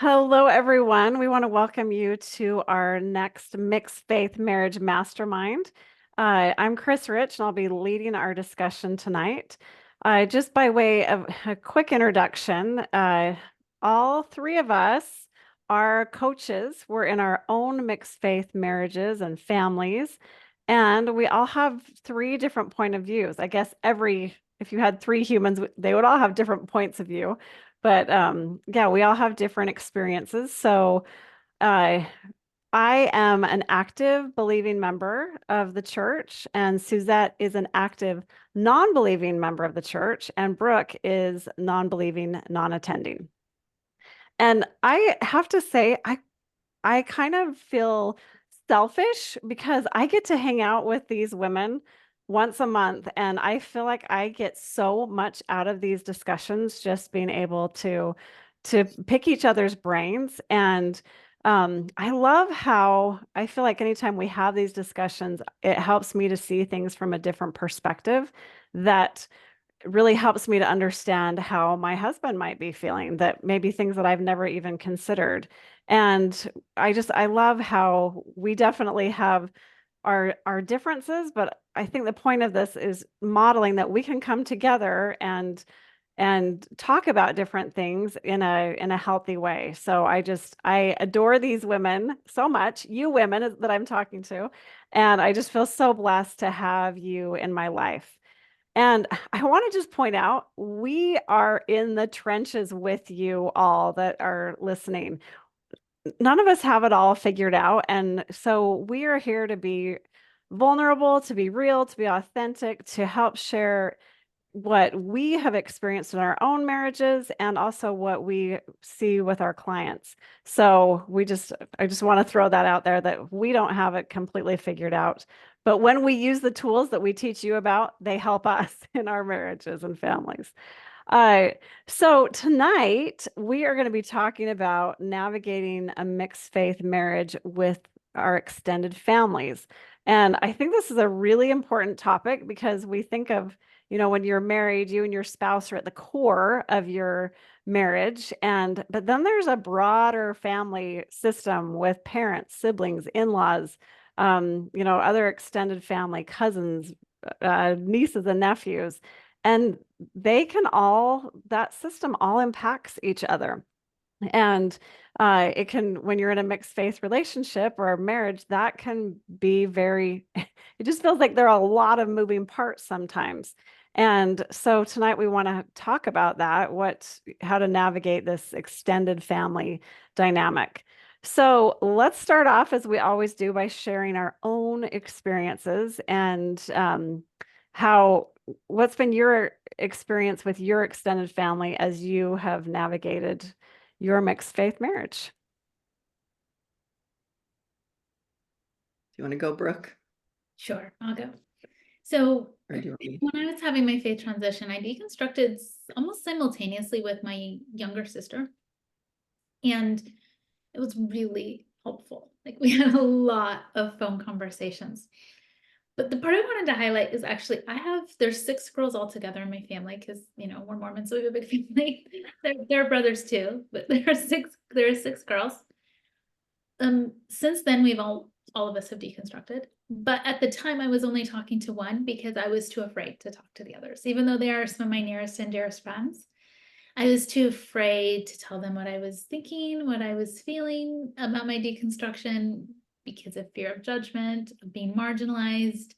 Hello, everyone. We want to welcome you to our next Mixed Faith Marriage Mastermind. I'm Chris Rich, and I'll be leading our discussion tonight. Just by way of a quick introduction, all three of us are coaches. We're in our own mixed faith marriages and families, and we all have three different point of views. I guess if you had three humans, they would all have different points of view. But yeah, we all have different experiences. So uh, I am an active believing member of the church, and Suzette is an active non-believing member of the church, and Brooke is non-believing, non-attending. And I have to say, I kind of feel selfish because I get to hang out with these women once a month, and I feel like I get so much out of these discussions just being able to pick each other's brains. And I love how I feel like anytime we have these discussions, it helps me to see things from a different perspective that really helps me to understand how my husband might be feeling, that maybe things that I've never even considered. And I love how we definitely have our differences, but I think the point of this is modeling that we can come together and talk about different things in a healthy way. So I adore these women so much, you women that I'm talking to, and I just feel so blessed to have you in my life. And I want to just point out, we are in the trenches with you all that are listening. None of us have it all figured out. And so we are here to be vulnerable, to be real, to be authentic, to help share what we have experienced in our own marriages and also what we see with our clients. So I just want to throw that out there that we don't have it completely figured out. But when we use the tools that we teach you about, they help us in our marriages and families. Uh, so tonight we are going to be talking about navigating a mixed faith marriage with our extended families. And I think this is a really important topic because we think of, when you're married, you and your spouse are at the core of your marriage. But then there's a broader family system with parents, siblings, in-laws, other extended family, cousins, nieces and nephews. And that system all impacts each other. And when you're in a mixed faith relationship or a marriage, that can be it just feels like there are a lot of moving parts sometimes. And so tonight we want to talk about that, how to navigate this extended family dynamic. So let's start off as we always do by sharing our own experiences and how what's been your experience with your extended family as you have navigated your mixed faith marriage? Do you want to go, Brooke? Sure, I'll go. So Or do you want me? when I was having my faith transition, I deconstructed almost simultaneously with my younger sister. And it was really helpful. Like we had a lot of phone conversations. But the part I wanted to highlight is actually there's 6 girls all together in my family because we're Mormon, so we have a big family. They're brothers too, but there are 6 girls. Since then we've all of us have deconstructed. But at the time I was only talking to one because I was too afraid to talk to the others, even though they are some of my nearest and dearest friends. I was too afraid to tell them what I was thinking, what I was feeling about my deconstruction because of fear of judgment, of being marginalized,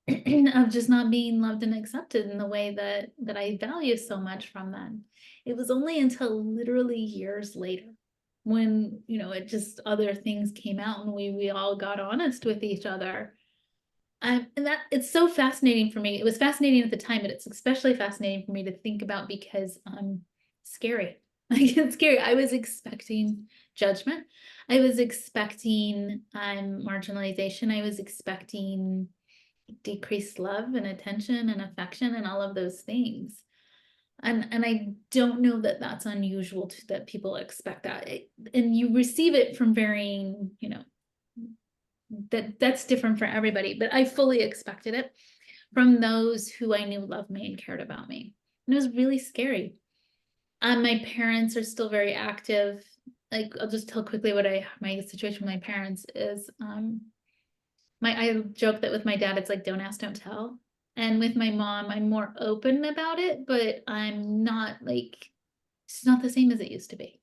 of just not being loved and accepted in the way that I value so much from them. It was only until literally years later when, it just other things came out and we all got honest with each other. And that it's so fascinating for me. It was fascinating at the time, but it's especially fascinating for me to think about because scary. Like it's scary. I was expecting judgment. I was expecting marginalization. I was expecting decreased love and attention and affection and all of those things. And I don't know that that's unusual that people expect that. And you receive it from varying, that's different for everybody, but I fully expected it from those who I knew loved me and cared about me. And it was really scary. My parents are still very active. like, I'll just tell quickly what my situation with my parents is, I joke that with my dad, it's like, don't ask, don't tell. And with my mom, I'm more open about it, but I'm not like, it's not the same as it used to be.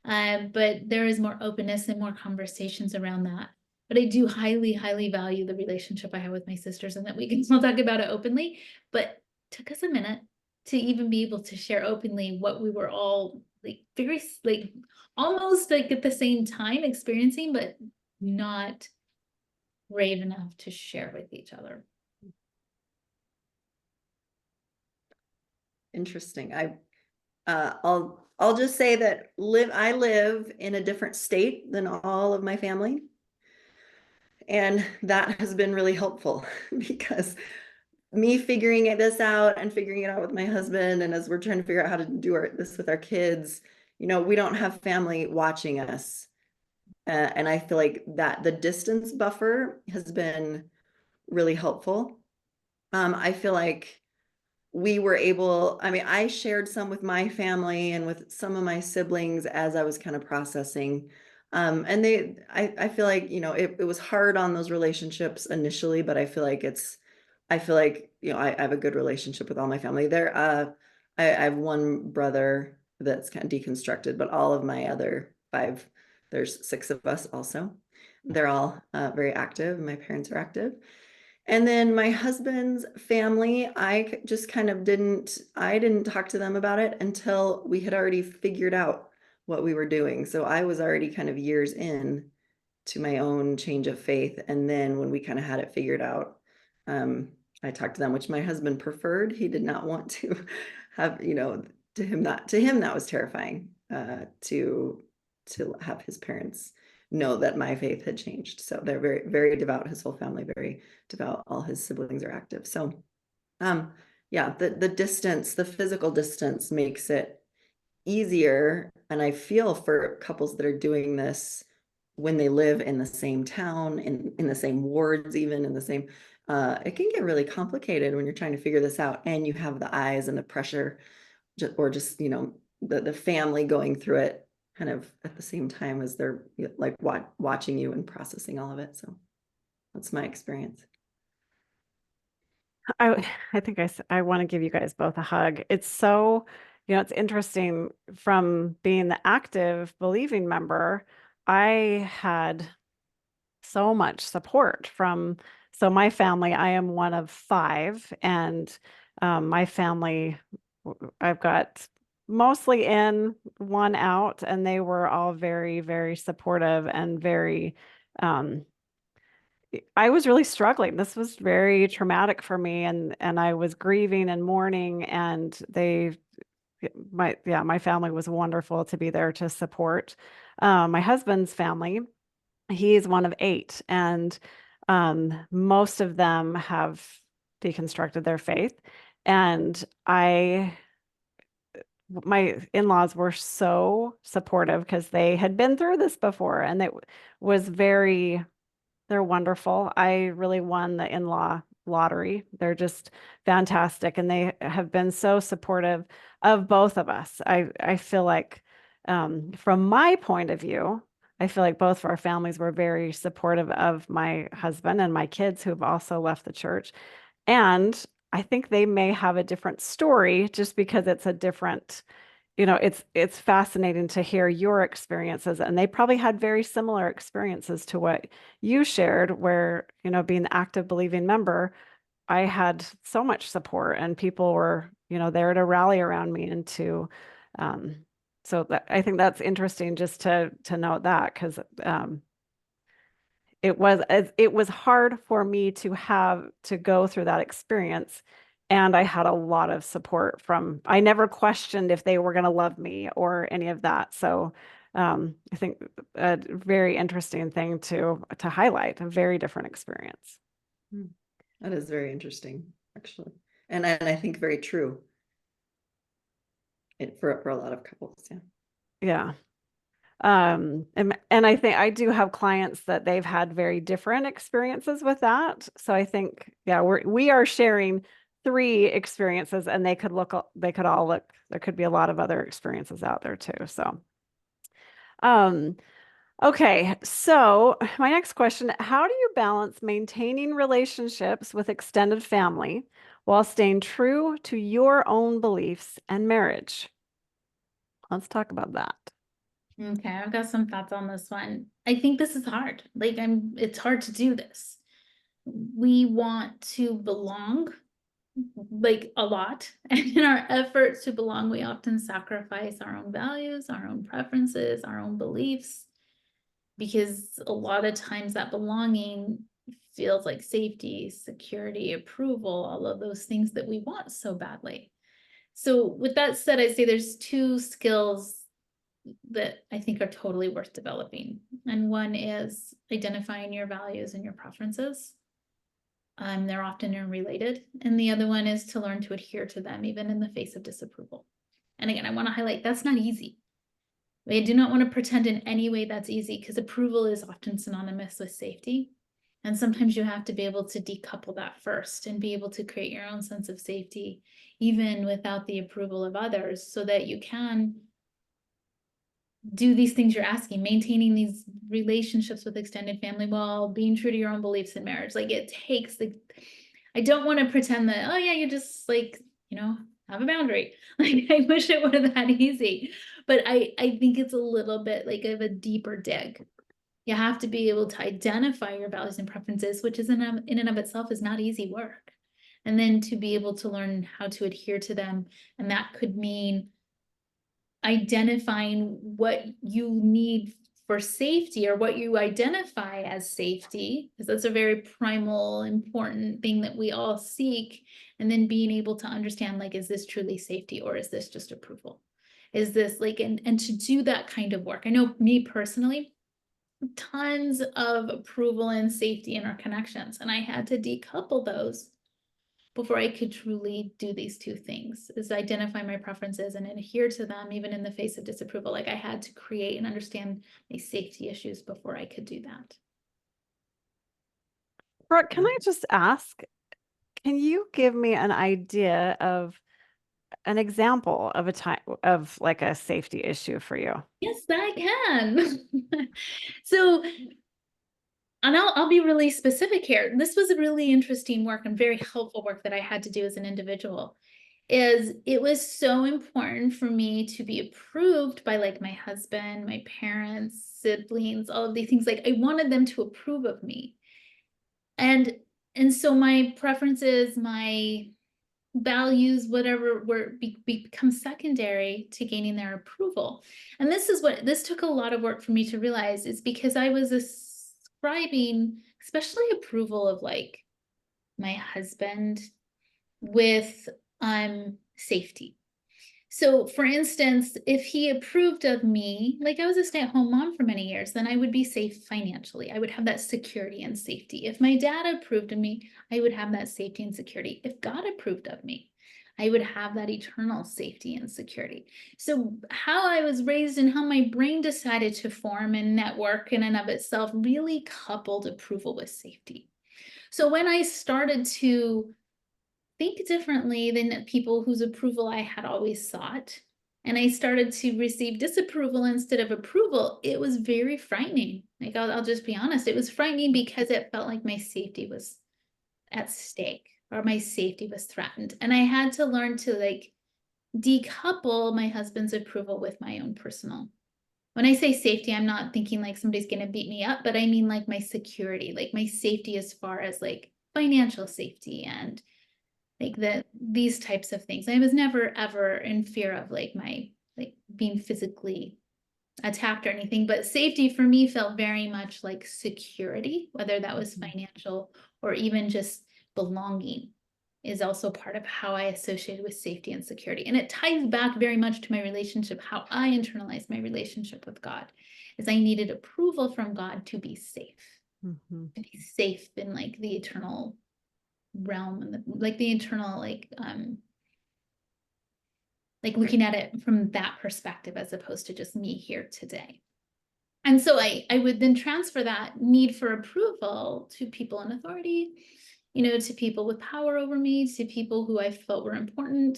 But there is more openness and more conversations around that. But I do highly, highly value the relationship I have with my sisters and that we can still talk about it openly. But it took us a minute to even be able to share openly what we were all like very like almost like at the same time experiencing, but not brave enough to share with each other. Interesting. I'll just say that I live in a different state than all of my family. And that has been really helpful because me figuring this out and figuring it out with my husband, and as we're trying to figure out how to do this with our kids, we don't have family watching us. And I feel like that the distance buffer has been really helpful. I feel like we were able, I mean, I shared some with my family and with some of my siblings as I was kind of processing. And I feel like, it was hard on those relationships initially, but I feel like I have a good relationship with all my family. I have one brother that's kind of deconstructed, but all of my other five, there's 6 of us also. They're all very active. My parents are active. And then my husband's family, I just kind of I didn't talk to them about it until we had already figured out what we were doing. So I was already kind of years in to my own change of faith. And then when we kind of had it figured out, I talked to them, which my husband preferred. He did not want to have, to him that was terrifying, to have his parents know that my faith had changed. So they're very, very devout. His whole family, very devout. All his siblings are active. So, yeah, the distance, the physical distance makes it easier. And I feel for couples that are doing this when they live in the same town, in the same wards, even in the same, it can get really complicated when you're trying to figure this out and you have the eyes and the pressure, or just, the family going through it kind of at the same time as they're like watching you and processing all of it. So that's my experience. I think I want to give you guys both a hug. It's so, it's interesting from being the active believing member. I had so much support from, so my family, I am one of 5, and my family, I've got mostly in, one out, and they were all very, very supportive and very, I was really struggling. This was very traumatic for me, and I was grieving and mourning, and my family was wonderful to be there to support. My husband's family, he's one of 8, and most of them have deconstructed their faith. And my in-laws were so supportive because they had been through this before, and it was they're wonderful. I really won the in-law lottery. They're just fantastic, and they have been so supportive of both of us. I feel like, from my point of view, I feel like both of our families were very supportive of my husband and my kids who've also left the church. And I think they may have a different story just because it's a different, it's fascinating to hear your experiences, and they probably had very similar experiences to what you shared, where, being the active believing member, I had so much support and people were, there to rally around me and to, so that, I think that's interesting just to note that, because it was hard for me to have to go through that experience. And I had a lot of support from, I never questioned if they were going to love me or any of that. So I think a very interesting thing to highlight, a very different experience. That is very interesting, actually. And I think very true for a lot of couples. Yeah. Yeah. And I think I do have clients that they've had very different experiences with that. So I think, yeah, we are sharing 3 experiences, and they could all look, there could be a lot of other experiences out there too. So, Okay, so my next question, how do you balance maintaining relationships with extended family while staying true to your own beliefs and marriage? Let's talk about that. Okay, I've got some thoughts on this one. I think this is hard. It's hard to do this. We want to belong, like a lot. And in our efforts to belong, we often sacrifice our own values, our own preferences, our own beliefs, because a lot of times that belonging feels like safety, security, approval, all of those things that we want so badly. So with that said, I'd say there's two skills that I think are totally worth developing. And one is identifying your values and your preferences. They're often interrelated. And the other one is to learn to adhere to them, even in the face of disapproval. And again, I want to highlight that's not easy. I do not want to pretend in any way that's easy, because approval is often synonymous with safety. And sometimes you have to be able to decouple that first and be able to create your own sense of safety, even without the approval of others, so that you can do these things you're asking, maintaining these relationships with extended family while being true to your own beliefs in marriage. Like, it takes I don't want to pretend that, oh yeah, you just have a boundary. Like, I wish it were that easy, but I think it's a little bit like of a deeper dig. You have to be able to identify your values and preferences, which is in and of itself is not easy work. And then to be able to learn how to adhere to them. And that could mean identifying what you need for safety, or what you identify as safety, because that's a very primal, important thing that we all seek. And then being able to understand, like, is this truly safety, or is this just approval? Is this and to do that kind of work. I know me personally, tons of approval and safety in our connections, and I had to decouple those before I could truly do these two things, is identify my preferences and adhere to them, even in the face of disapproval. Like, I had to create and understand my safety issues before I could do that. Brooke, can I just ask, can you give me an idea of an example of a time of like a safety issue for you? Yes, I can. So, and I'll be really specific here. This was a really interesting work and very helpful work that I had to do as an individual. It was so important for me to be approved by, like, my husband, my parents, siblings, all of these things. Like, I wanted them to approve of me. And so my preferences, my values, whatever, become secondary to gaining their approval. And this took a lot of work for me to realize, is because I was ascribing, especially approval of, like, my husband with safety. So, for instance, if he approved of me, like, I was a stay-at-home mom for many years, then I would be safe financially. I would have that security and safety. If my dad approved of me, I would have that safety and security. If God approved of me, I would have that eternal safety and security. So how I was raised and how my brain decided to form and network in and of itself really coupled approval with safety. So when I started to think differently than people whose approval I had always sought, and I started to receive disapproval instead of approval, it was very frightening. Like, I'll just be honest, it was frightening because it felt like my safety was at stake, or my safety was threatened. And I had to learn to, like, decouple my husband's approval with my own personal. When I say safety, I'm not thinking like somebody's going to beat me up, but I mean like my security, like my safety as far as, like, financial safety and, like, these types of things. I was never ever in fear of, like, being physically attacked or anything, but safety for me felt very much like security, whether that was financial or even just belonging, is also part of how I associated with safety and security. And it ties back very much to my relationship, how I internalized my relationship with God, is I needed approval from God to be safe, Mhm. to be safe in, like, the eternal realm, and the internal, like looking at it from that perspective, as opposed to just me here today. And so I would then transfer that need for approval to people in authority, to people with power over me, to people who I felt were important.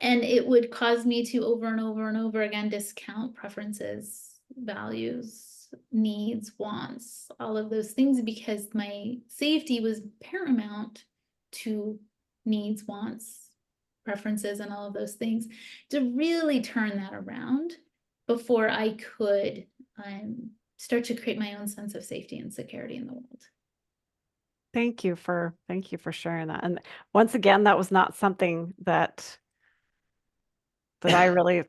And it would cause me to over and over and over again discount preferences values, needs, wants, all of those things, because my safety was paramount to needs, wants, preferences, and all of those things, to really turn that around before I could start to create my own sense of safety and security in the world. Thank you for sharing that. And once again, that was not something that I really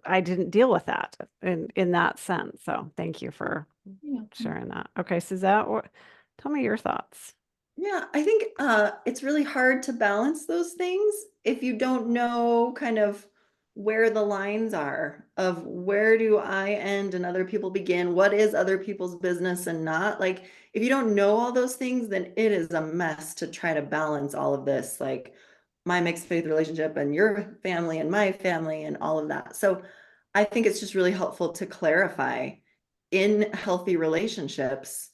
I didn't deal with that in that sense. So thank you for sharing that. Okay, Suzette, tell me your thoughts. Yeah, I think it's really hard to balance those things if you don't know kind of where the lines are of where do I end and other people begin, what is other people's business and not. Like, if you don't know all those things, then it is a mess to try to balance all of this, like my mixed faith relationship and your family and my family and all of that. So I think it's just really helpful to clarify in healthy relationships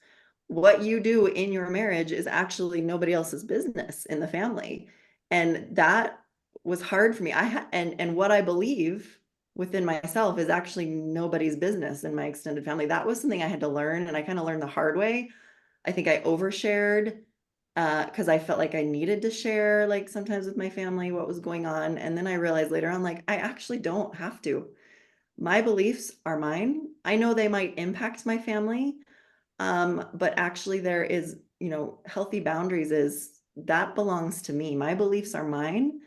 what you do in your marriage is actually nobody else's business in the family. And that was hard for me. And what I believe within myself is actually nobody's business in my extended family. That was something I had to learn, and I kind of learned the hard way. I think I overshared because I felt like I needed to share, like sometimes with my family, what was going on. And then I realized later on, like, I actually don't have to. My beliefs are mine. I know they might impact my family, but actually there is, healthy boundaries is that belongs to me. My beliefs are mine.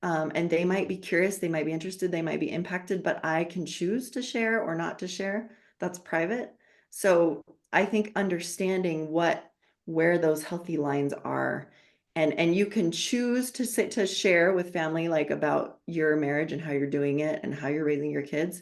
And they might be curious, they might be interested, they might be impacted, but I can choose to share or not to share. That's private. So I think understanding where those healthy lines are, and you can choose to share with family, like about your marriage and how you're doing it and how you're raising your kids.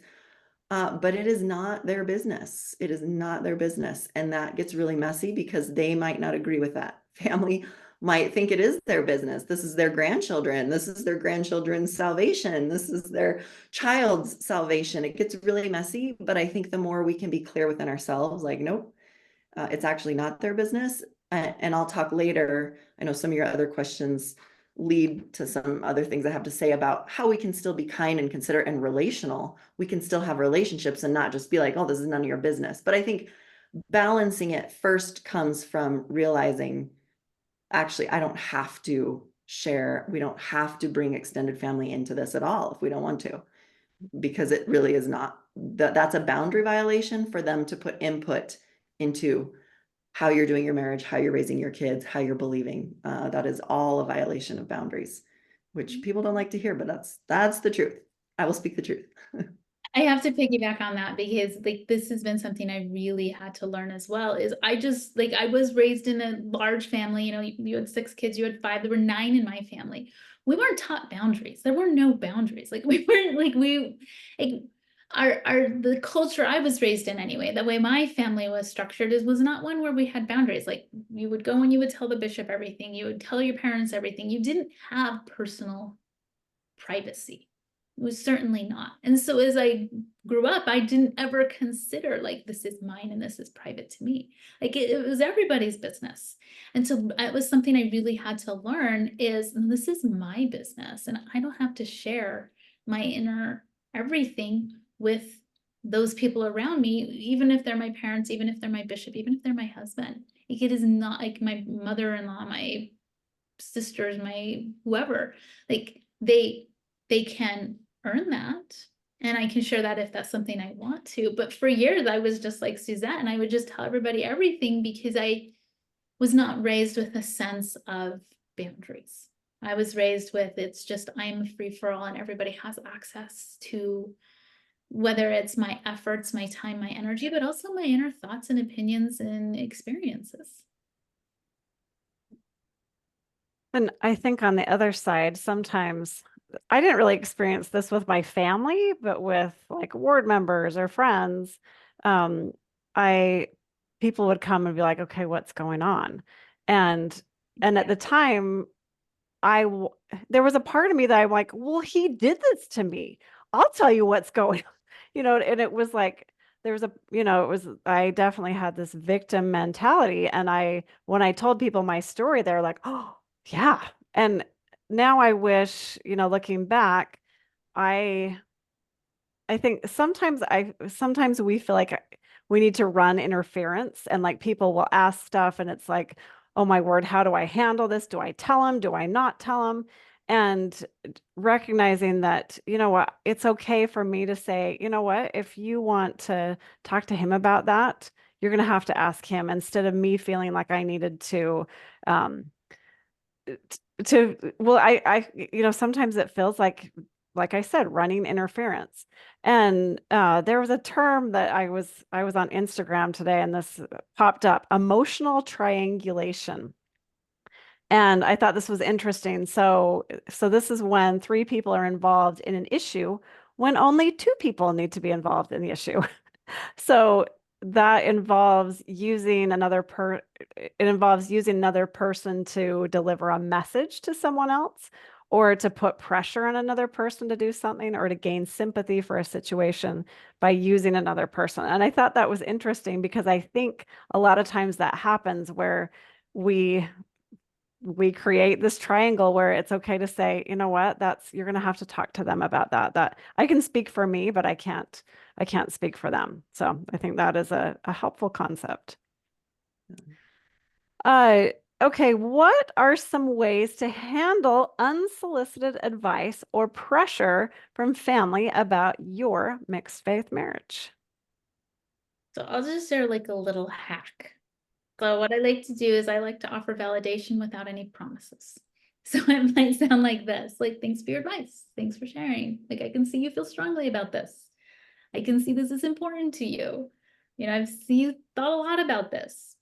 But it is not their business. It is not their business. And that gets really messy because they might not agree with that. Family might think it is their business. This is their grandchildren. This is their grandchildren's salvation. This is their child's salvation. It gets really messy. But I think the more we can be clear within ourselves, like, nope, it's actually not their business. And I'll talk later. I know some of your other questions lead to some other things I have to say about how we can still be kind and considerate and relational. We can still have relationships and not just be like, oh, this is none of your business. But I think balancing it first comes from realizing, actually, I don't have to share. We don't have to bring extended family into this at all if we don't want to, because it really is not. That's a boundary violation for them to put input into how you're doing your marriage, how you're raising your kids, how you're believing. That is all a violation of boundaries, which people don't like to hear, but that's the truth. I will speak the truth. I have to piggyback on that because like this has been something I really had to learn as well. Is I just like I was raised in a large family, you had 6 kids, you had 5, there were 9 in my family. We weren't taught boundaries. There were no boundaries. Like we weren't like the culture I was raised in anyway, the way my family was structured was not one where we had boundaries. Like you would go and you would tell the bishop everything, you would tell your parents everything. You didn't have personal privacy. It was certainly not. And so as I grew up, I didn't ever consider like this is mine and this is private to me. Like it was everybody's business. And so it was something I really had to learn is this is my business and I don't have to share my inner everything with those people around me, even if they're my parents, even if they're my bishop, even if they're my husband. Like it is not like my mother-in-law, my sisters, my whoever, like they can earn that. And I can share that if that's something I want to. But for years, I was just like Suzette, and I would just tell everybody everything because I was not raised with a sense of boundaries. I was raised with it's just I'm free for all, and everybody has access to whether it's my efforts, my time, my energy, but also my inner thoughts and opinions and experiences. And I think on the other side, sometimes I didn't really experience this with my family, but with like ward members or friends, um, I people would come and be like, "Okay, what's going on?" And at the time, there was a part of me that I'm like, "Well, he did this to me. I'll tell you what's going on." And it was like there was I definitely had this victim mentality, and when I told people my story, they're like, "Oh, yeah." And now I wish, looking back, I I think sometimes we feel like we need to run interference and like people will ask stuff and it's like, oh my word, how do I handle this? Do I tell them? Do I not tell them? And recognizing that, you know what, it's okay for me to say, you know what, if you want to talk to him about that, you're going to have to ask him instead of me feeling like I needed um, well, sometimes it feels like I said, running interference. And there was a term that I was on Instagram today and this popped up, emotional triangulation. And I thought this was interesting. So this is when three people are involved in an issue when only two people need to be involved in the issue. So that involves using it involves using another person to deliver a message to someone else or to put pressure on another person to do something or to gain sympathy for a situation by using another person. And I thought that was interesting because I think a lot of times that happens where we we create this triangle where it's okay to say, you know what, you're going to have to talk to them about that. That I can speak for me, but I can't speak for them. So I think that is a helpful concept. Uh, okay, what are some ways to handle unsolicited advice or pressure from family about your mixed faith marriage? So I'll just share like a little hack. So what I like to do is I like to offer validation without any promises. So it might sound like this, like, thanks for your advice. Thanks for sharing. Like, I can see you feel strongly about this. I can see this is important to you. You know, I've seen you thought a lot about this.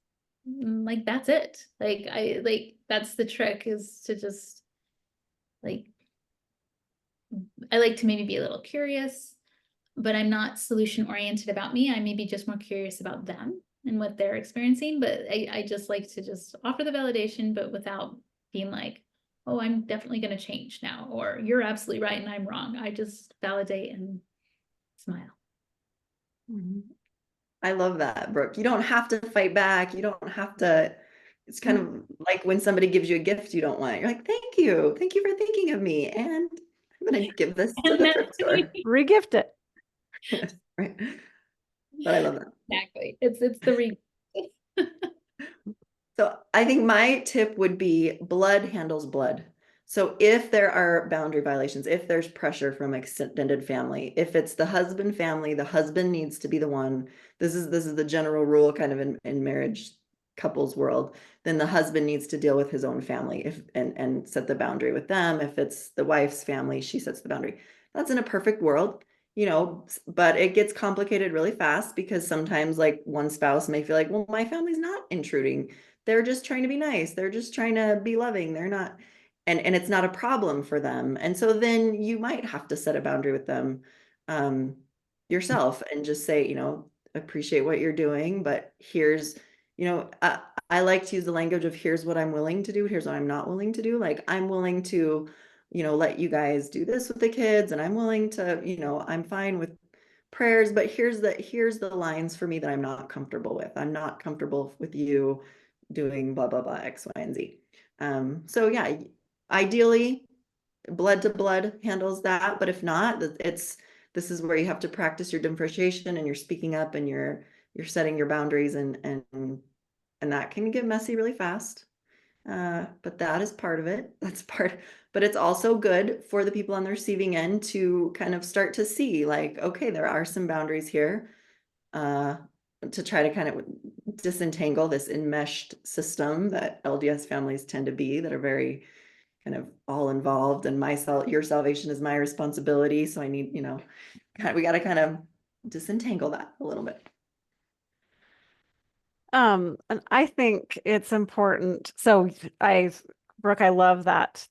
Like, that's it. That's the trick, is to just like, I like to maybe be a little curious, but I'm not solution oriented about me. I may be just more curious about them and what they're experiencing. But I just like to just offer the validation, but without being like, oh, I'm definitely going to change now, or you're absolutely right and I'm wrong. I just validate and smile. I love that, Brooke. You don't have to fight back. You don't have to. It's kind of like when somebody gives you a gift you don't want. You're like, thank you. Thank you for thinking of me. And I'm going to give this to the thrift store. Regift it. Yes, right. But I love that. Exactly. It's the re. So I think my tip would be blood handles blood. So if there are boundary violations, if there's pressure from extended family, if it's the husband family, the husband needs to be the one. This is the general rule kind of in marriage couples world. Then the husband needs to deal with his own family and set the boundary with them. If it's the wife's family, she sets the boundary. That's in a perfect world, but it gets complicated really fast because sometimes like one spouse may feel like, well, my family's not intruding. They're just trying to be nice. They're just trying to be loving. They're not, and it's not a problem for them. And so then you might have to set a boundary with them yourself and just say, appreciate what you're doing, but here's, I like to use the language of here's what I'm willing to do. Here's what I'm not willing to do. Like I'm willing to, let you guys do this with the kids, and I'm willing to, I'm fine with prayers, but here's the lines for me that I'm not comfortable with. I'm not comfortable with you doing blah, blah, blah, X, Y, and Z. So yeah, ideally blood to blood handles that. But if not, this is where you have to practice your differentiation and you're speaking up and you're setting your boundaries and that can get messy really fast. But that is part of it. But it's also good for the people on the receiving end to kind of start to see like, okay, there are some boundaries here, to try to kind of disentangle this enmeshed system that LDS families tend to be, that are very kind of all involved, and your salvation is my responsibility. So I need, we got to kind of disentangle that a little bit. And I think it's important. So Brooke, I love that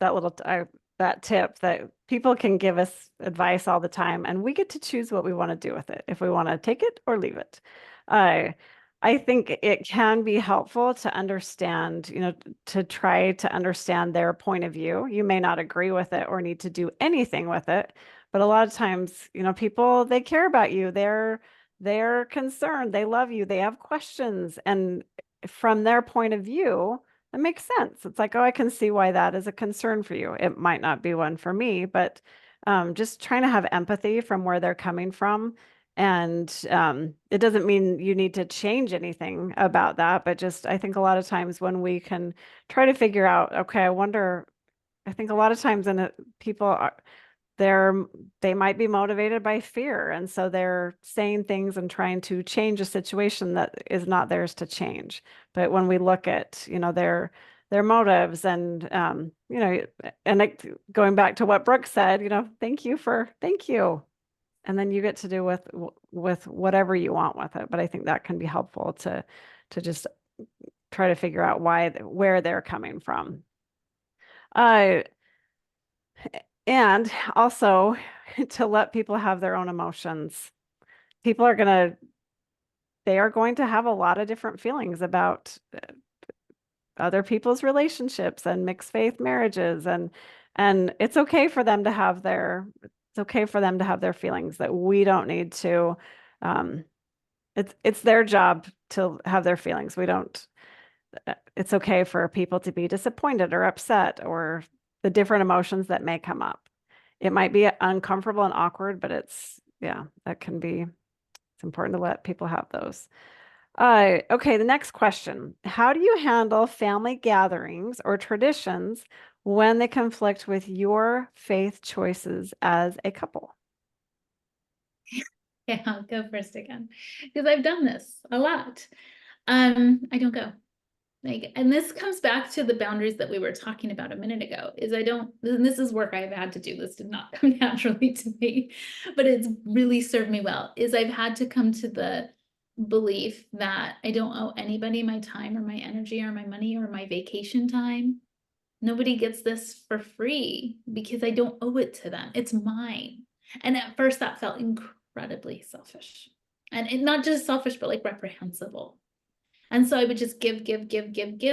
tip that people can give us advice all the time, and we get to choose what we want to do with it, if we want to take it or leave it. Uh, I think it can be helpful to understand, to try to understand their point of view. You may not agree with it or need to do anything with it, but a lot of times, people, they care about you. They're concerned, they love you, they have questions. And from their point of view, that makes sense. It's like, oh, I can see why that is a concern for you. It might not be one for me, but just trying to have empathy from where they're coming from. And it doesn't mean you need to change anything about that, but just I think a lot of times when we can try to figure out, okay, I think a lot of times people are they're they might be motivated by fear, and so they're saying things and trying to change a situation that is not theirs to change. But when we look at, their motives and going back to what Brooke said, thank you, and then you get to do with whatever you want with it. But I think that can be helpful to just try to figure out where they're coming from. Uh, and also to let people have their own emotions. People are they are going to have a lot of different feelings about other people's relationships and mixed faith marriages, and it's okay for them to have their feelings, that we don't need to um it's their job to have their feelings. We don't It's okay for people to be disappointed or upset or the different emotions that may come up. It might be uncomfortable and awkward, but it's important to let people have those. Okay, the next question. How do you handle family gatherings or traditions when they conflict with your faith choices as a couple? Yeah, I'll go first again because I've done this a lot. I don't go. And this comes back to the boundaries that we were talking about a minute ago, is I don't, and this is work I've had to do. This did not come naturally to me, but it's really served me well, is I've had to come to the belief that I don't owe anybody my time or my energy or my money or my vacation time. Nobody gets this for free because I don't owe it to them. It's mine. And at first that felt incredibly selfish. And not just selfish, but like reprehensible. And so I would just give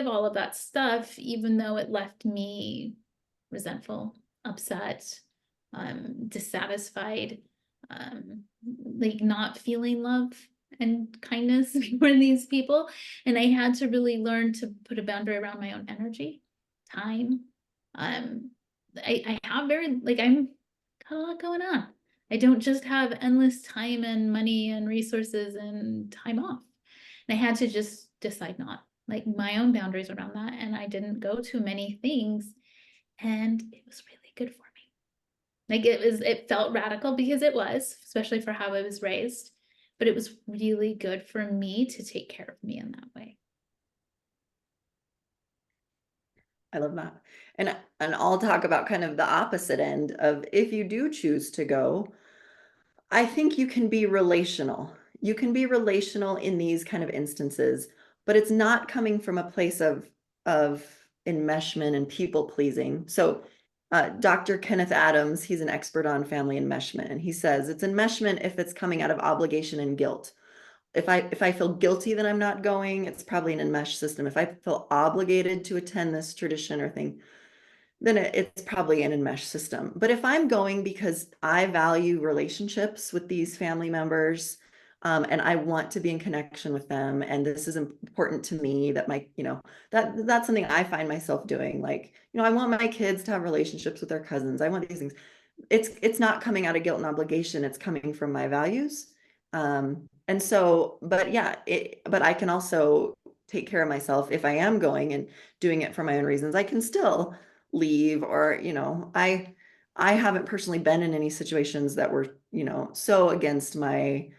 all of that stuff, even though it left me resentful, upset, dissatisfied, like not feeling love and kindness for these people. And I had to really learn to put a boundary around my own energy, time. I have I'm got a lot going on. I don't just have endless time and money and resources and time off. And I had to just decide not, like, my own boundaries around that. And I didn't go to many things. And it was really good for me. Like, it felt radical because it was, especially for how I was raised. But it was really good for me to take care of me in that way. I love that. And I'll talk about kind of the opposite end of, if you do choose to go, I think you can be relational. You can be relational in these kind of instances, but it's not coming from a place of enmeshment and people pleasing. So Dr. Kenneth Adams, he's an expert on family enmeshment, and he says it's enmeshment if it's coming out of obligation and guilt. If I feel guilty that I'm not going, it's probably an enmeshed system. If I feel obligated to attend this tradition or thing, then it's probably an enmeshed system. But if I'm going because I value relationships with these family members, and I want to be in connection with them, and this is important to me, that that's something I find myself doing. Like, I want my kids to have relationships with their cousins. I want these things. It's not coming out of guilt and obligation. It's coming from my values. And so, but yeah, but I can also take care of myself if I am going and doing it for my own reasons. I can still leave, or I haven't personally been in any situations that were so against my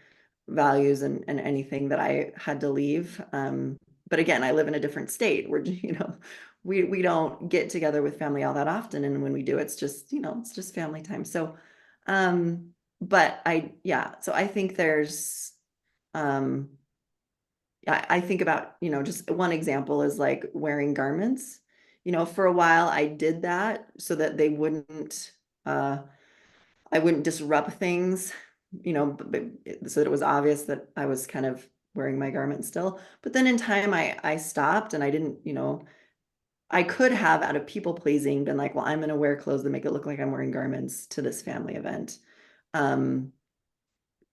values and anything that I had to leave. But again, I live in a different state where we don't get together with family all that often, and when we do, it's just family time. So but so I think there's I think about, just one example is like wearing garments. For a while I did that so that I wouldn't disrupt things, so that it was obvious that I was kind of wearing my garment still. But then in time I stopped, and I didn't, I could have, out of people pleasing, been like, well, I'm going to wear clothes that make it look like I'm wearing garments to this family event.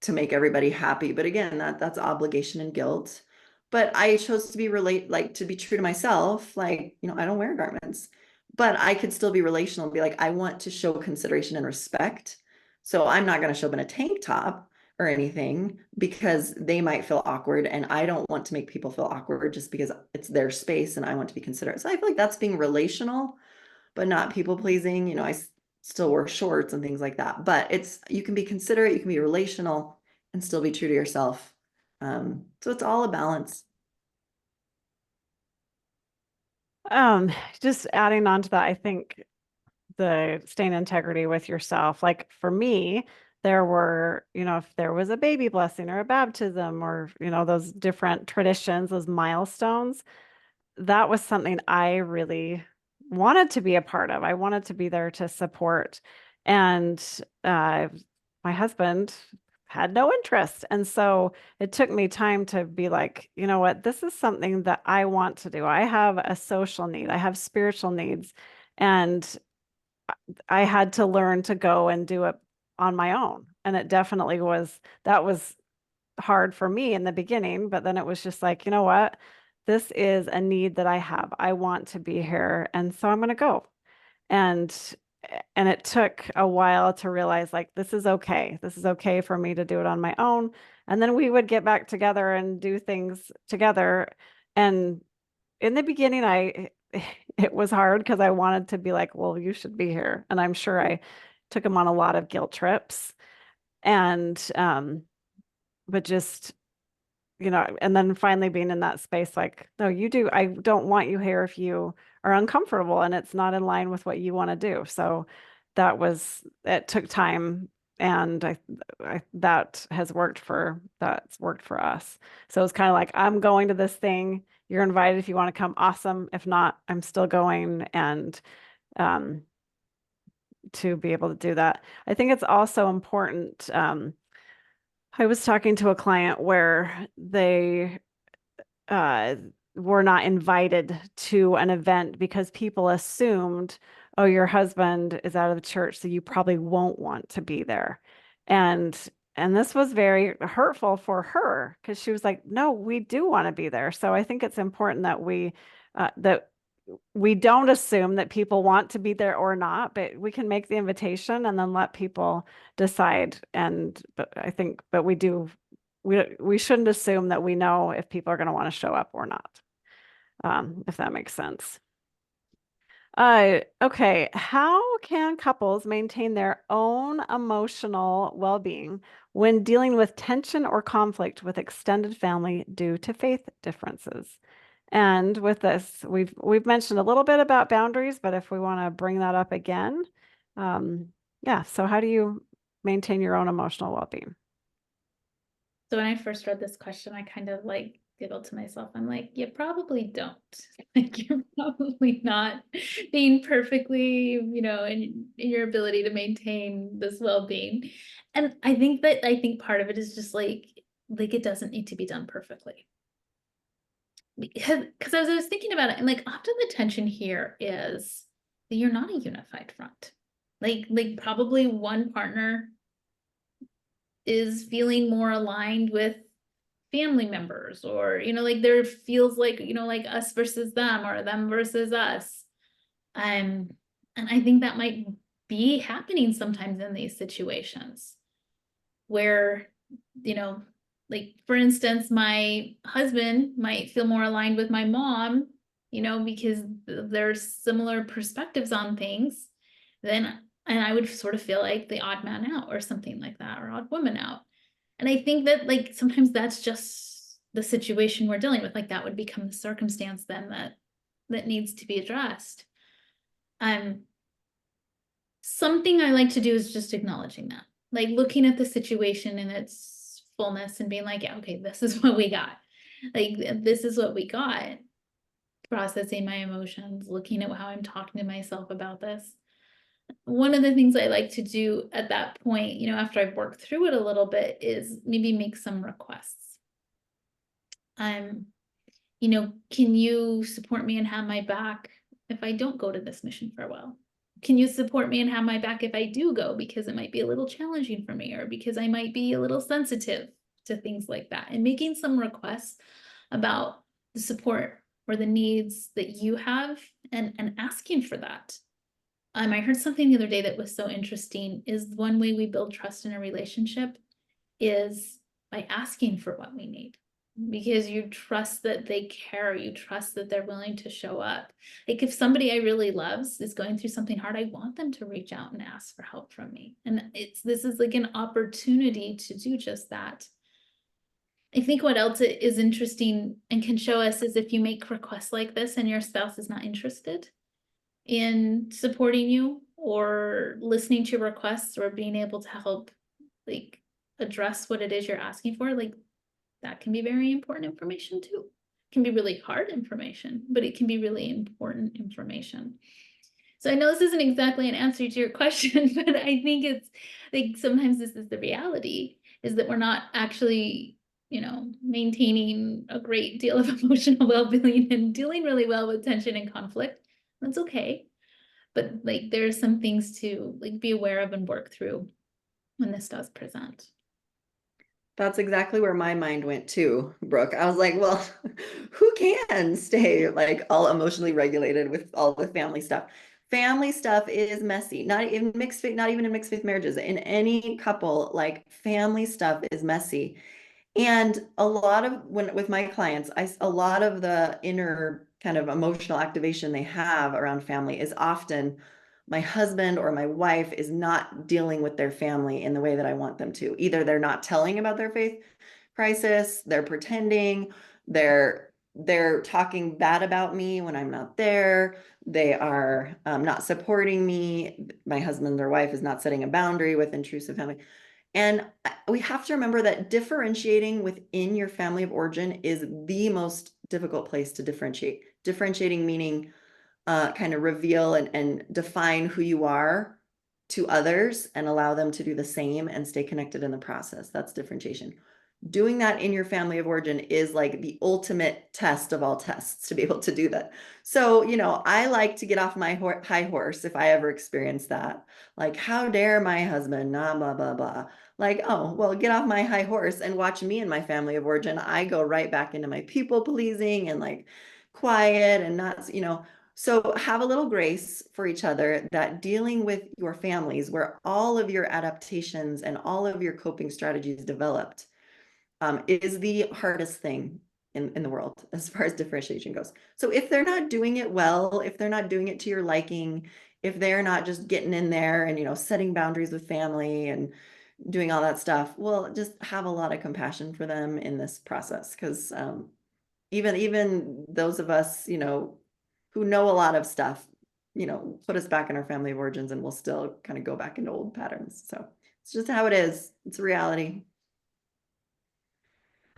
To make everybody happy. But again, that's obligation and guilt. But I chose to be to be true to myself. Like, I don't wear garments, but I could still be relational and be like, I want to show consideration and respect. So I'm not going to show up in a tank top or anything because they might feel awkward. And I don't want to make people feel awkward just because it's their space and I want to be considerate. So I feel like that's being relational, but not people pleasing. You know, still wear shorts and things like that, but you can be considerate, you can be relational and still be true to yourself. So it's all a balance. Just adding on to that, I think the staying in integrity with yourself, like for me, there were, if there was a baby blessing or a baptism or, those different traditions, those milestones, that was something I really wanted to be a part of. I wanted to be there to support. And my husband had no interest. And so it took me time to be like, you know what, this is something that I want to do. I have a social need, I have spiritual needs. And I had to learn to go and do it on my own. And it definitely that was hard for me in the beginning, but then it was just like, you know what? This is a need that I have. I want to be here. And so I'm going to go. And it took a while to realize like this is okay. This is okay for me to do it on my own. And then we would get back together and do things together. And in the beginning, it was hard because I wanted to be like, well, you should be here. And I'm sure I took him on a lot of guilt trips. And but just and then finally being in that space, like, no, you do. I don't want you here if you are uncomfortable and it's not in line with what you want to do. So it took time. And that's worked for us. So it's kind of like, I'm going to this thing. You're invited if you want to come. Awesome. If not, I'm still going. And, to be able to do that. I think it's also important. I was talking to a client where they uh, were not invited to an event because people assumed, oh, your husband is out of the church, so you probably won't want to be there. And this was very hurtful for her because she was like, no, we do want to be there. So I think it's important that we don't assume that people want to be there or not, but we can make the invitation and then let people decide. But we shouldn't assume that we know if people are going to want to show up or not, if that makes sense. Okay. How can couples maintain their own emotional well-being when dealing with tension or conflict with extended family due to faith differences? And with this, we've mentioned a little bit about boundaries, but if we want to bring that up again, yeah. So how do you maintain your own emotional well-being? So when I first read this question, I kind of like giggled to myself. I'm like, you probably don't. Like you're probably not being perfectly, in your ability to maintain this well-being. And I think part of it is just like it doesn't need to be done perfectly. Because as I was thinking about it, and like often the tension here is that you're not a unified front. Like probably one partner is feeling more aligned with family members, or like there feels like like us versus them or them versus us. And I think that might be happening sometimes in these situations where like for instance, my husband might feel more aligned with my mom, because there's similar perspectives on things, and I would sort of feel like the odd man out or something like that, or odd woman out. And I think that like sometimes that's just the situation we're dealing with. Like that would become the circumstance then that needs to be addressed. Something I like to do is just acknowledging that, like looking at the situation in its fullness and being like, yeah, okay, this is what we got. Like this is what we got. Processing my emotions, looking at how I'm talking to myself about this. One of the things I like to do at that point, after I've worked through it a little bit, is maybe make some requests. Can you support me and have my back if I don't go to this mission for a while? Can you support me and have my back if I do go, because it might be a little challenging for me, or because I might be a little sensitive to things like that? And making some requests about the support or the needs that you have, and asking for that. I heard something the other day that was so interesting, is one way we build trust in a relationship is by asking for what we need. Because you trust that they care, you trust that they're willing to show up. Like if somebody I really loves is going through something hard, I want them to reach out and ask for help from me. And this is like an opportunity to do just that. I think what else is interesting and can show us is if you make requests like this and your spouse is not interested in supporting you or listening to your requests or being able to help like address what it is you're asking for, like that can be very important information too. It can be really hard information, but it can be really important information. So I know this isn't exactly an answer to your question, but I think it's like sometimes this is the reality, is that we're not actually, maintaining a great deal of emotional well-being and dealing really well with tension and conflict. That's okay. But like there's some things to like be aware of and work through when this does present. That's exactly where my mind went too, Brooke. I was like, well, who can stay like all emotionally regulated with all the family stuff? Family stuff is messy. Not even not even in mixed faith marriages. In any couple, like family stuff is messy. And a lot of when with my clients, a lot of the inner kind of emotional activation they have around family is often my husband or my wife is not dealing with their family in the way that I want them to. Either they're not telling about their faith crisis, they're pretending, they're talking bad about me when I'm not there. They are not supporting me. My husband or wife is not setting a boundary with intrusive family. And we have to remember that differentiating within your family of origin is the most difficult place to differentiate. Differentiating meaning kind of reveal and define who you are to others and allow them to do the same and stay connected in the process. That's differentiation. Doing that in your family of origin is like the ultimate test of all tests to be able to do that. So, I like to get off my high horse if I ever experience that. Like, how dare my husband, nah, blah, blah, blah. Like, oh, well, get off my high horse and watch me and my family of origin. I go right back into my people pleasing and like quiet and not, so have a little grace for each other, that dealing with your families where all of your adaptations and all of your coping strategies developed is the hardest thing in the world as far as differentiation goes. So if they're not doing it well, if they're not doing it to your liking, if they're not just getting in there and, setting boundaries with family and doing all that stuff, well, just have a lot of compassion for them in this process. Because even those of us, who know a lot of stuff, put us back in our family of origins and we'll still kind of go back into old patterns. So it's just how it is. It's a reality.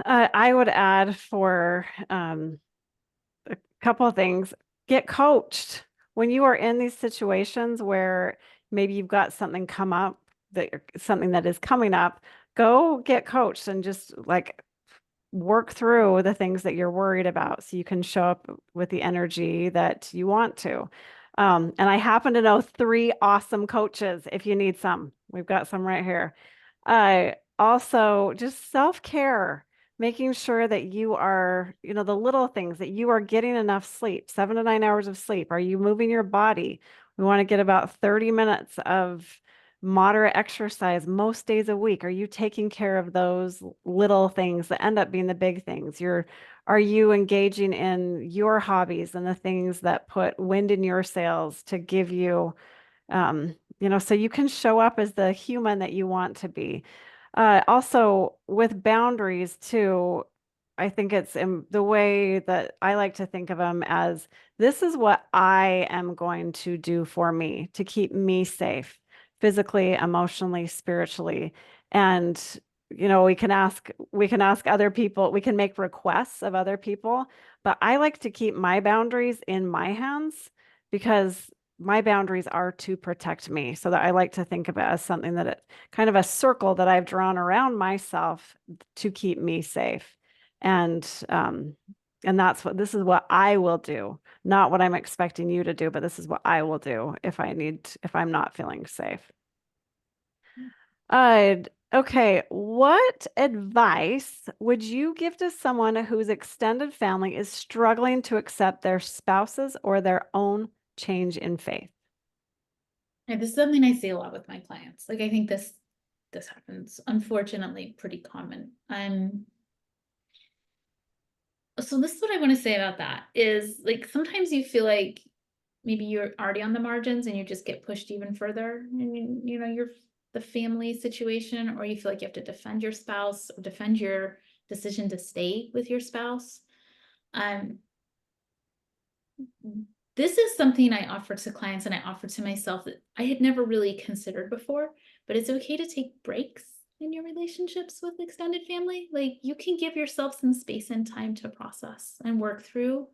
I would add for a couple of things. Get coached when you are in these situations where maybe you've got something come up, something that is coming up. Go get coached and just like work through the things that you're worried about so you can show up with the energy that you want to. And I happen to know 3 awesome coaches if you need some. We've got some right here. Also, just self-care, making sure that you are, the little things, that you are getting enough sleep, 7 to 9 hours of sleep. Are you moving your body? We want to get about 30 minutes of moderate exercise most days a week. Are you taking care of those little things that end up being the big things? Are you engaging in your hobbies and the things that put wind in your sails to give you, so you can show up as the human that you want to be. Also, with boundaries too, I think it's in the way that I like to think of them as this is what I am going to do for me to keep me safe, physically, emotionally, spiritually. And we can ask other people, we can make requests of other people, but I like to keep my boundaries in my hands because my boundaries are to protect me. So that I like to think of it as something that it kind of a circle that I've drawn around myself to keep me safe. And this is what I will do, not what I'm expecting you to do, but this is what I will do if I'm not feeling safe. Okay, what advice would you give to someone whose extended family is struggling to accept their spouses or their own change in faith? And this is something I see a lot with my clients. Like I think this happens, unfortunately, pretty common. So this is what I want to say about that is like sometimes you feel like maybe you're already on the margins and you just get pushed even further and you know you're the family situation, or you feel like you have to defend your spouse or defend your decision to stay with your spouse. Um, this is something I offer to clients and I offer to myself that I had never really considered before, but it's okay to take breaks in your relationships with extended family. Like you can give yourself some space and time to process and work through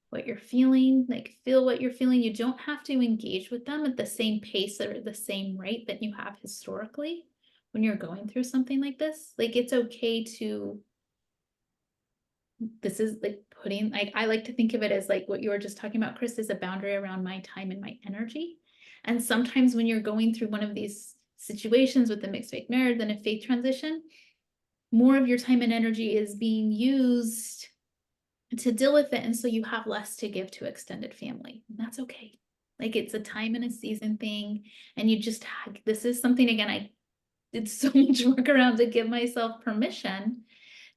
what you're feeling, like feel what you're feeling. You don't have to engage with them at the same pace or the same rate that you have historically when you're going through something like this. Like it's okay to, this is like putting, like I like to think of it as like what you were just talking about, Chris, is a boundary around my time and my energy. And sometimes when you're going through one of these situations with a mixed faith marriage and a faith transition, more of your time and energy is being used to deal with it. And so you have less to give to extended family. And that's okay. Like it's a time and a season thing. And you just, this is something, again, I did so much work around to give myself permission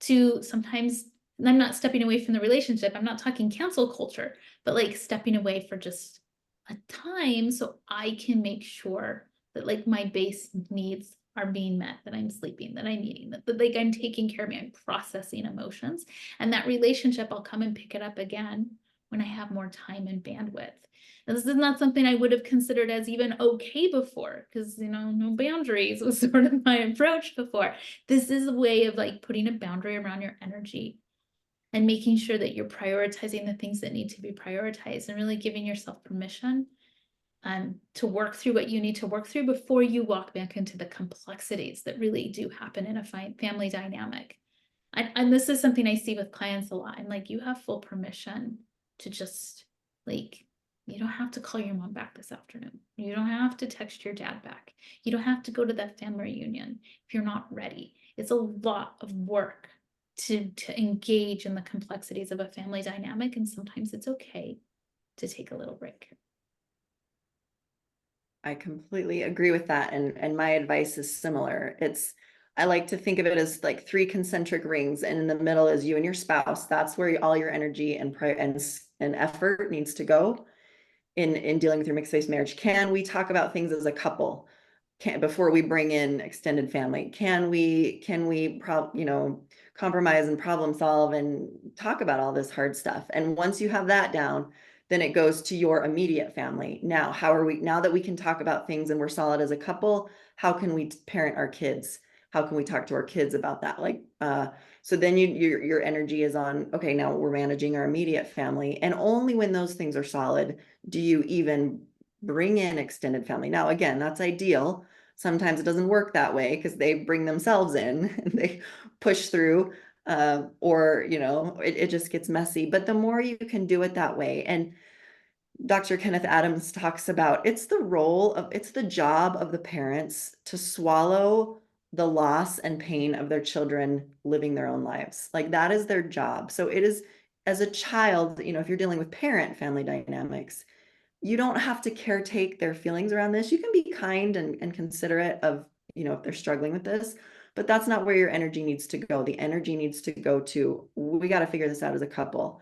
to sometimes, and I'm not stepping away from the relationship. I'm not talking cancel culture, but like stepping away for just a time so I can make sure that like my base needs are being met, that I'm sleeping, that I'm eating, that like I'm taking care of me, I'm processing emotions. And that relationship, I'll come and pick it up again when I have more time and bandwidth. And this is not something I would have considered as even okay before, because you know, no boundaries was sort of my approach before. This is a way of like putting a boundary around your energy and making sure that you're prioritizing the things that need to be prioritized and really giving yourself permission to work through what you need to work through before you walk back into the complexities that really do happen in a family dynamic. And this is something I see with clients a lot. I'm like, you have full permission to just like, you don't have to call your mom back this afternoon. You don't have to text your dad back. You don't have to go to that family reunion if you're not ready. It's a lot of work to engage in the complexities of a family dynamic. And sometimes it's okay to take a little break. I completely agree with that. And my advice is similar. I like to think of it as like three concentric rings, and in the middle is you and your spouse. That's where all your energy and effort needs to go in dealing with your mixed race marriage. Can we talk about things as a couple? Before we bring in extended family, can we compromise and problem solve and talk about all this hard stuff? And once you have that down, then it goes to your immediate family. Now, now that we can talk about things and we're solid as a couple, how can we parent our kids? How can we talk to our kids about that? So then your energy is on, okay, now we're managing our immediate family. And only when those things are solid do you even bring in extended family. Now, again, that's ideal. Sometimes it doesn't work that way because they bring themselves in and they push through, or it just gets messy. But the more you can do it that way, and Dr. Kenneth Adams talks about, it's the job of the parents to swallow the loss and pain of their children living their own lives. Like that is their job. So it is, as a child, if you're dealing with parent family dynamics, you don't have to caretake their feelings around this. You can be kind and considerate of, if they're struggling with this, but that's not where your energy needs to go. The energy needs to go to, we got to figure this out as a couple.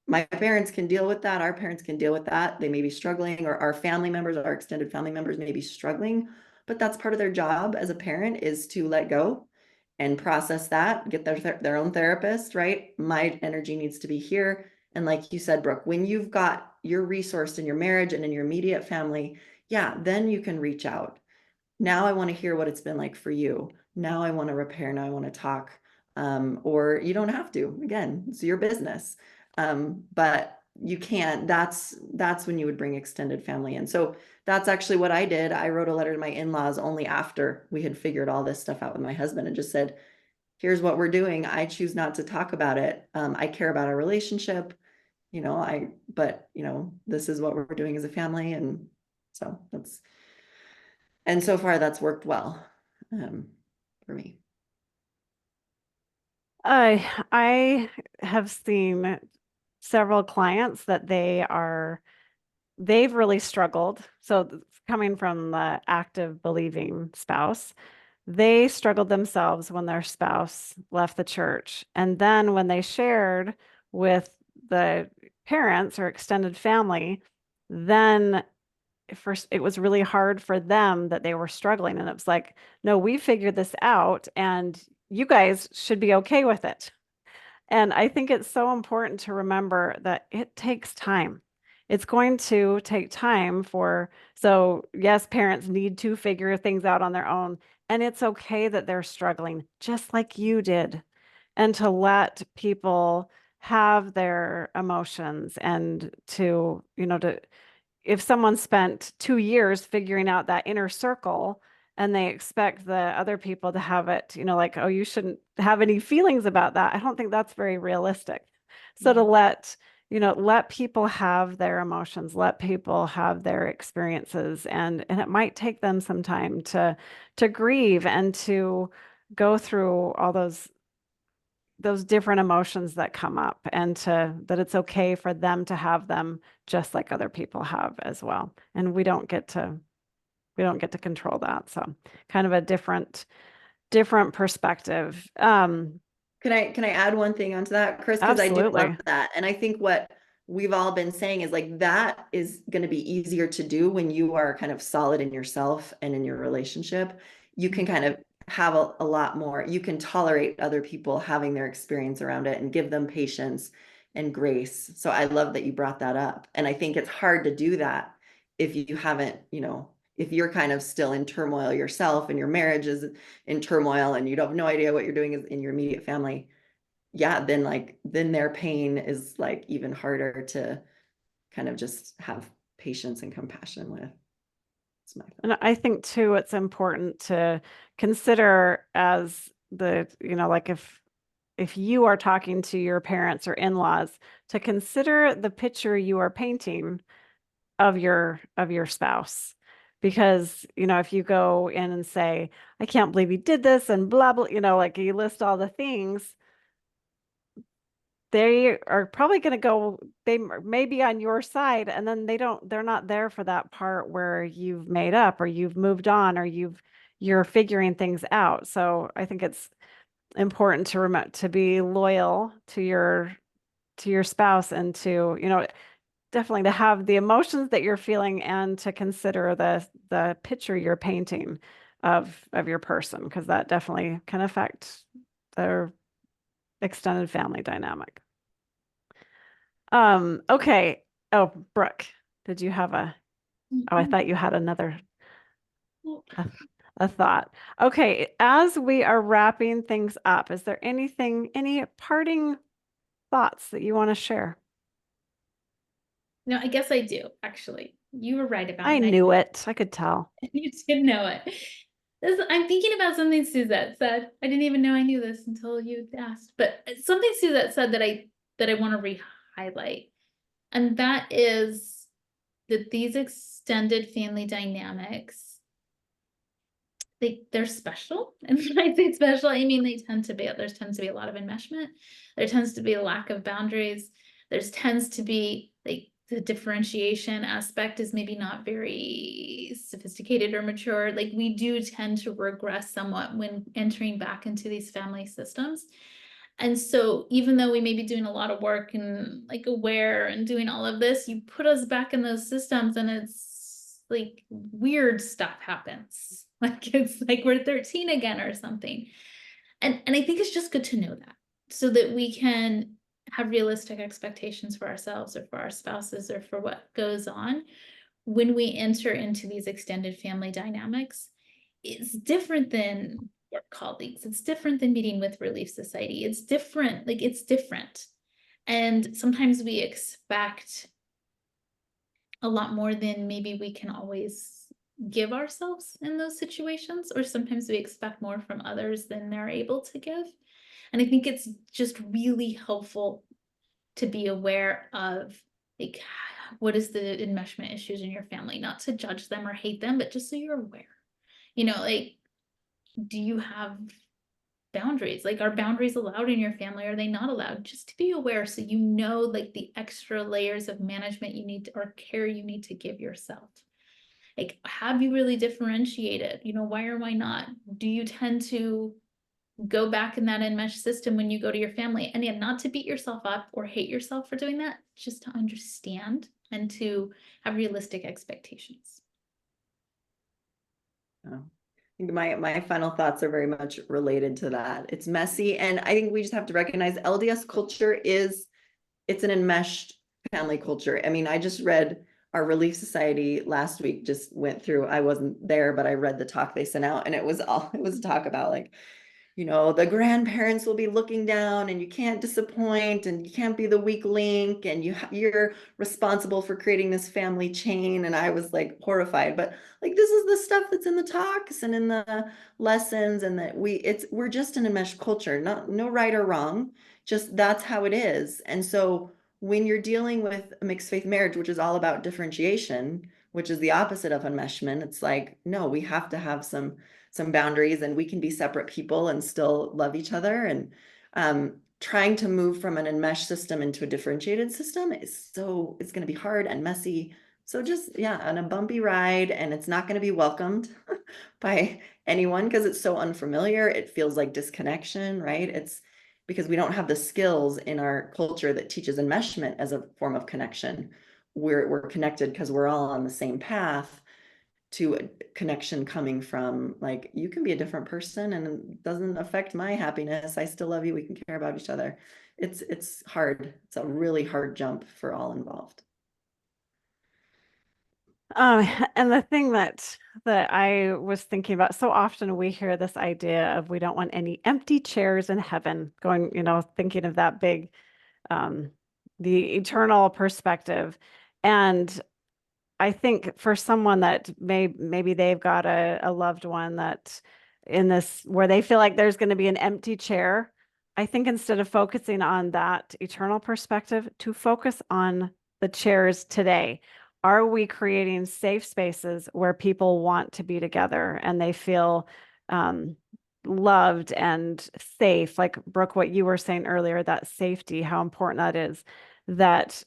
My parents can deal with that. Our parents can deal with that. They may be struggling, or our family members, our extended family members may be struggling, but that's part of their job as a parent, is to let go and process that, get their own therapist, right? My energy needs to be here. And like you said, Brooke, when you've got your resource in your marriage and in your immediate family, yeah, then you can reach out. Now I want to hear what it's been like for you. Now I want to repair. Now I want to talk. Or you don't have to. Again, it's your business. But you can't. That's when you would bring extended family in. So that's actually what I did. I wrote a letter to my in-laws only after we had figured all this stuff out with my husband, and just said, here's what we're doing. I choose not to talk about it. I care about our relationship, but this is what we're doing as a family. And so far that's worked well. for me. I have seen several clients that they've really struggled. So coming from the active believing spouse, they struggled themselves when their spouse left the church. And then when they shared with the parents or extended family, then first it was really hard for them that they were struggling. And it was like, no, we figured this out and you guys should be okay with it. And I think it's so important to remember that it takes time. It's going to take time so yes, parents need to figure things out on their own. And it's okay that they're struggling, just like you did. And to let people have their emotions and if someone spent 2 years figuring out that inner circle and they expect the other people to have it, like, oh, you shouldn't have any feelings about that. I don't think that's very realistic. So to let people have their emotions, let people have their experiences, and it might take them some time to grieve and to go through all those different emotions that come up and that it's okay for them to have them just like other people have as well. And we don't get to control that. So kind of a different perspective. Can I add one thing onto that, Chris? Because I do love Absolutely. that. And I think what we've all been saying is like that is going to be easier to do when you are kind of solid in yourself and in your relationship. You can kind of have a lot more, you can tolerate other people having their experience around it and give them patience and grace. So I love that you brought that up. And I think it's hard to do that if you haven't, if you're kind of still in turmoil yourself and your marriage is in turmoil and you don't have no idea what you're doing in your immediate family. Yeah, then their pain is like even harder to kind of just have patience and compassion with. That's my thought. And I think too, it's important to consider like if you are talking to your parents or in-laws, to consider the picture you are painting of your spouse. Because, if you go in and say, I can't believe he did this and blah, blah, like you list all the things, they are probably going to go, they may be on your side, and then they're not there for that part where you've made up or you've moved on or you're figuring things out. So I think it's important to be loyal to your spouse and to, definitely to have the emotions that you're feeling and to consider the picture you're painting of your person, because that definitely can affect their extended family dynamic. Okay. Oh, Brooke, did you have I thought you had a, a thought. Okay, as we are wrapping things up, is there any parting thoughts that you want to share? No, I guess I do, actually. You were right about I knew it. I could tell. You did know it. I'm thinking about something Suzette said. I didn't even know I knew this until you asked, but something Suzette said that I want to re-highlight. And that is that these extended family dynamics, they're special. And when I say special, I mean there tends to be a lot of enmeshment. There tends to be a lack of boundaries. There tends to be like the differentiation aspect is maybe not very sophisticated or mature. Like we do tend to regress somewhat when entering back into these family systems. And so even though we may be doing a lot of work and like aware and doing all of this, you put us back in those systems and it's like weird stuff happens. Like it's like we're 13 again or something. And I think it's just good to know that so that we can have realistic expectations for ourselves or for our spouses or for what goes on when we enter into these extended family dynamics. It's different than work colleagues. It's different than meeting with Relief Society. It's different. Like it's different. And sometimes we expect a lot more than maybe we can always give ourselves in those situations, or sometimes we expect more from others than they're able to give. And I think it's just really helpful to be aware of like what is the enmeshment issues in your family, not to judge them or hate them, but just so you're aware. Like do you have boundaries? Like, are boundaries allowed in your family? Are they not allowed? Just to be aware, so you know, like, the extra layers of management you need to, or care you need to give yourself. Like, have you really differentiated? You know, why or why not? Do you tend to go back in that enmesh system when you go to your family? And yet, not to beat yourself up or hate yourself for doing that, just to understand and to have realistic expectations. I think my final thoughts are very much related to that. It's messy, and I think we just have to recognize LDS culture it's an enmeshed family culture. I mean, I just read our Relief Society last week, just went through, I wasn't there, but I read the talk they sent out, and it was a talk about, like, the grandparents will be looking down, and you can't disappoint, and you can't be the weak link, and you're responsible for creating this family chain. And I was like horrified, but like, this is the stuff that's in the talks and in the lessons, and that we're just an enmeshed culture, no right or wrong, just that's how it is. And so when you're dealing with a mixed faith marriage, which is all about differentiation, which is the opposite of enmeshment, it's like, no, we have to have some boundaries, and we can be separate people and still love each other. And trying to move from an enmeshed system into a differentiated system it's going to be hard and messy. So just, yeah, on a bumpy ride, and it's not going to be welcomed by anyone because it's so unfamiliar. It feels like disconnection, right? It's because we don't have the skills in our culture that teaches enmeshment as a form of connection. We're connected because we're all on the same path, to a connection coming from, like, you can be a different person and it doesn't affect my happiness. I still love you. We can care about each other. It's hard. It's a really hard jump for all involved. And the thing that I was thinking about, so often we hear this idea of we don't want any empty chairs in heaven, going, thinking of that big, the eternal perspective. And I think for someone that maybe they've got a loved one that in this where they feel like there's going to be an empty chair, I think instead of focusing on that eternal perspective, to focus on the chairs today. Are we creating safe spaces where people want to be together and they feel loved and safe? Like, Brooke, what you were saying earlier, that safety, how important that is, that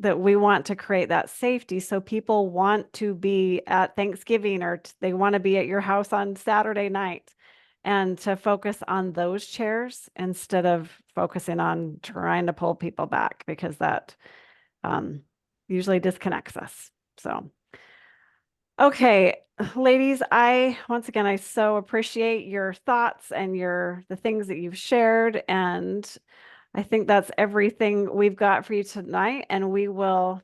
we want to create that safety so people want to be at Thanksgiving, or they want to be at your house on Saturday night, and to focus on those chairs instead of focusing on trying to pull people back, because that usually disconnects us. So, okay, ladies, once again, I so appreciate your thoughts and the things that you've shared, and I think that's everything we've got for you tonight, and we'll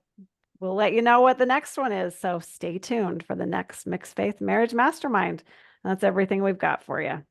let you know what the next one is. So stay tuned for the next Mixed Faith Marriage Mastermind. That's everything we've got for you.